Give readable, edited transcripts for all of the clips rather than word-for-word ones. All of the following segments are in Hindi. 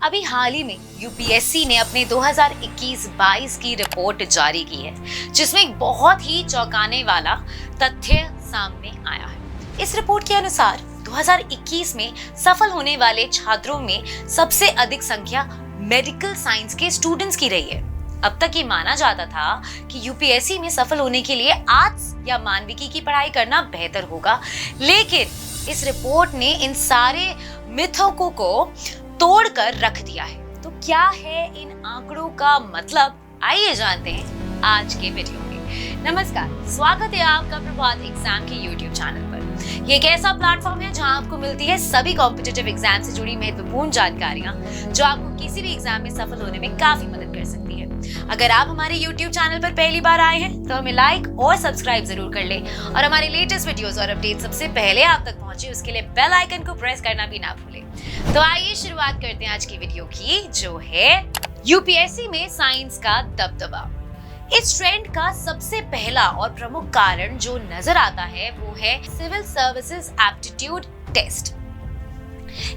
अभी हाल ही में यूपीएससी ने अपने 2021-22 की रिपोर्ट जारी की है, जिसमें एक बहुत ही चौंकाने वाला तथ्य सामने आया है। इस रिपोर्ट के अनुसार 2021 में सफल होने वाले छात्रों में सबसे अधिक संख्या मेडिकल साइंस के स्टूडेंट्स की रही है। अब तक ये माना जाता था कि यूपीएससी में सफल होने के लिए आर्ट्स या मानविकी की पढ़ाई करना बेहतर होगा, लेकिन इस रिपोर्ट ने इन सारे मिथों को तोड़कर रख दिया है। तो क्या है इन आंकड़ों का मतलब, आइए जानते हैं आज के वीडियो में। नमस्कार, स्वागत है आपका प्रभात एग्जाम के यूट्यूब चैनल पर। ये एक ऐसा प्लेटफॉर्म है जहां आपको मिलती है सभी कॉम्पिटिटिव एग्जाम से जुड़ी महत्वपूर्ण जानकारियां, जो आपको किसी भी एग्जाम में सफल होने में काफी मदद कर सकती है। अगर आप हमारे यूट्यूब चैनल पर पहली बार आए हैं तो हमें लाइक और सब्सक्राइब जरूर कर लें, और हमारे लेटेस्ट वीडियोस और अपडेट सबसे पहले आप तक पहुंचे उसके लिए बेल आइकन को प्रेस करना भी ना भूलें। तो आइए शुरुआत करते हैं आज की वीडियो की, जो है यूपीएससी में साइंस का दबदबा। इस ट्रेंड का सबसे पहला और प्रमुख कारण जो नजर आता है वो है सिविल सर्विसेज एप्टीट्यूड टेस्ट।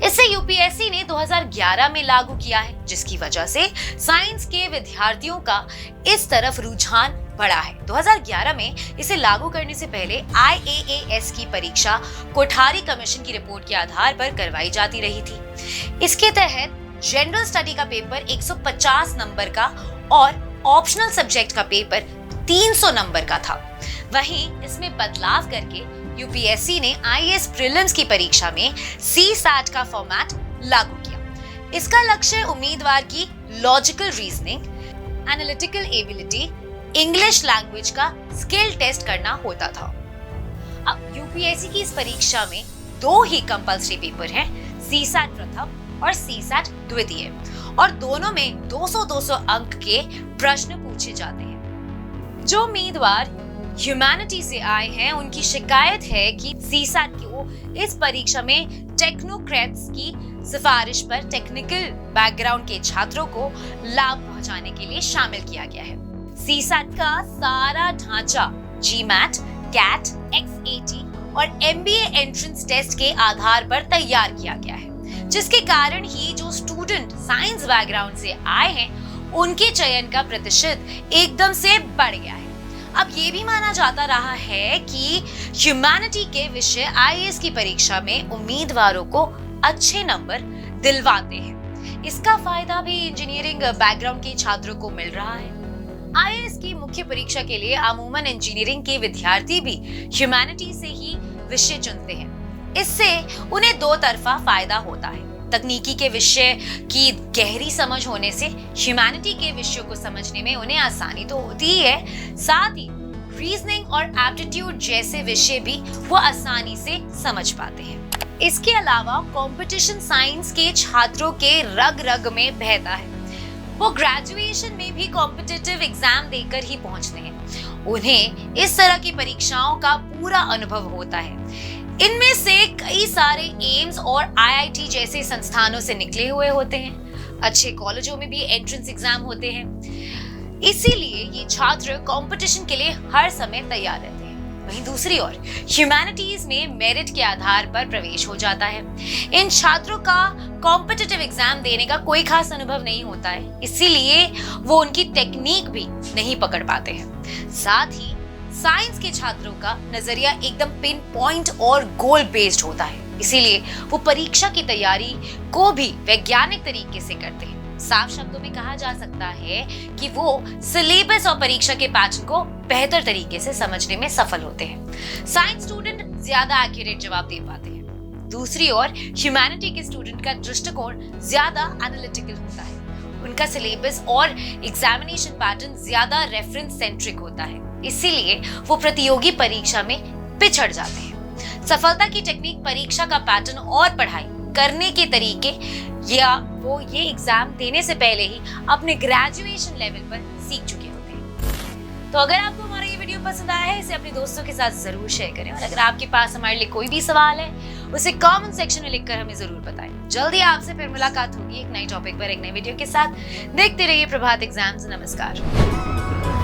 इसे यूपीएससी ने 2011 में लागू किया है, जिसकी वजह से साइंस के विद्यार्थियों का इस तरफ रुझान बढ़ा है। 2011 में इसे लागू करने से पहले आईएएएस की परीक्षा कोठारी कमीशन की रिपोर्ट के आधार पर करवाई जाती रही थी। इसके तहत जनरल स्टडी का पेपर 150 नंबर का और ऑप्शनल सब्जेक्ट का पेपर 300 नंबर का था। वहीं इसमें बदलाव करके यूपीएससी ने आईएएस प्रीलिम्स की परीक्षा में सीसैट का फॉर्मेट लागू किया। इसका लक्ष्य उम्मीदवार की logical reasoning, analytical ability, English language का स्किल टेस्ट करना होता था। अब यूपीएससी की इस परीक्षा में दो ही कंपल्सरी पेपर हैं, सीसैट प्रथम और सीसैट द्वितीय, और दोनों में 200-200 अंक के प्रश्न पूछे जाते हैं। जो उम्मीदवार ह्यूमैनिटी से आए हैं उनकी शिकायत है कि सीसैट को इस परीक्षा में टेक्नोक्रेट्स की सिफारिश पर टेक्निकल बैकग्राउंड के छात्रों को लाभ पहुंचाने के लिए शामिल किया गया है। सीसैट का सारा ढांचा जीमैट, कैट, एक्सएटी और एमबीए एंट्रेंस टेस्ट के आधार पर तैयार किया गया है, जिसके कारण ही जो स्टूडेंट साइंस बैकग्राउंड से आए हैं उनके चयन का प्रतिशत एकदम से बढ़ गया है। अब ये भी माना जाता रहा है कि ह्यूमैनिटी के विषय आईएएस की परीक्षा में उम्मीदवारों को अच्छे नंबर दिलवाते हैं। इसका फायदा भी इंजीनियरिंग बैकग्राउंड के छात्रों को मिल रहा है। आईएएस की मुख्य परीक्षा के लिए अमूमन इंजीनियरिंग के विद्यार्थी भी ह्यूमैनिटी से ही विषय चुनते हैं। इससे उन्हें दो तरफा फायदा होता है। तकनीकी के विषय की गहरी समझ होने से ह्यूमैनिटी के विषयों को समझने में उन्हें आसानी तो होती ही है, साथ ही रीजनिंग और एप्टीट्यूड जैसे विषय भी वो आसानी से समझ पाते हैं। इसके अलावा कंपटीशन साइंस के छात्रों के रग रग में बहता है। वो ग्रेजुएशन में भी कॉम्पिटिटिव एग्जाम देकर ही पहुंचते हैं। उन्हें इस तरह की परीक्षाओं का पूरा अनुभव होता है। इनमें से कई सारे एम्स और आईआईटी जैसे संस्थानों से निकले हुए होते हैं। अच्छे कॉलेजों में भी एंट्रेंस एग्जाम होते हैं, इसीलिए ये छात्र कंपटीशन के लिए हर समय तैयार रहते हैं। वहीं दूसरी ओर ह्यूमैनिटीज में मेरिट के आधार पर प्रवेश हो जाता है। इन छात्रों का कॉम्पिटिटिव एग्जाम देने का कोई खास अनुभव नहीं होता है, इसीलिए वो उनकी टेक्निक भी नहीं पकड़ पाते हैं। साथ ही साइंस के छात्रों का नजरिया एकदम पिन पॉइंट और गोल बेस्ड होता है, इसीलिए वो परीक्षा की तैयारी को भी वैज्ञानिक तरीके से करते हैं। साफ शब्दों में कहा जा सकता है कि वो सिलेबस और परीक्षा के पैटर्न को बेहतर तरीके से समझने में सफल होते हैं। साइंस स्टूडेंट ज्यादा एक्यूरेट जवाब दे पाते हैं। दूसरी ओर ह्यूमैनिटी के स्टूडेंट का दृष्टिकोण ज्यादा एनालिटिकल होता है। उनका सिलेबस और एग्जामिनेशन पैटर्न ज्यादा रेफरेंस सेंट्रिक होता है, इसीलिए वो प्रतियोगी परीक्षा में पिछड़ जाते हैं। सफलता की टेक्निक, परीक्षा का पैटर्न और पढ़ाई करने के तरीके या वो ये एग्जाम देने से पहले ही अपने ग्रेजुएशन लेवल पर सीख चुके होते हैं। तो अगर आपको हमारा ये वीडियो पसंद आया है, इसे अपने दोस्तों के साथ जरूर शेयर करें, और अगर आपके पास हमारे लिए कोई भी सवाल है उसे कमेंट सेक्शन में लिखकर हमें जरूर बताएं। जल्दी आपसे फिर मुलाकात होगी एक नई टॉपिक पर, एक नई वीडियो के साथ। देखते रहिए प्रभात एग्जाम्स। नमस्कार।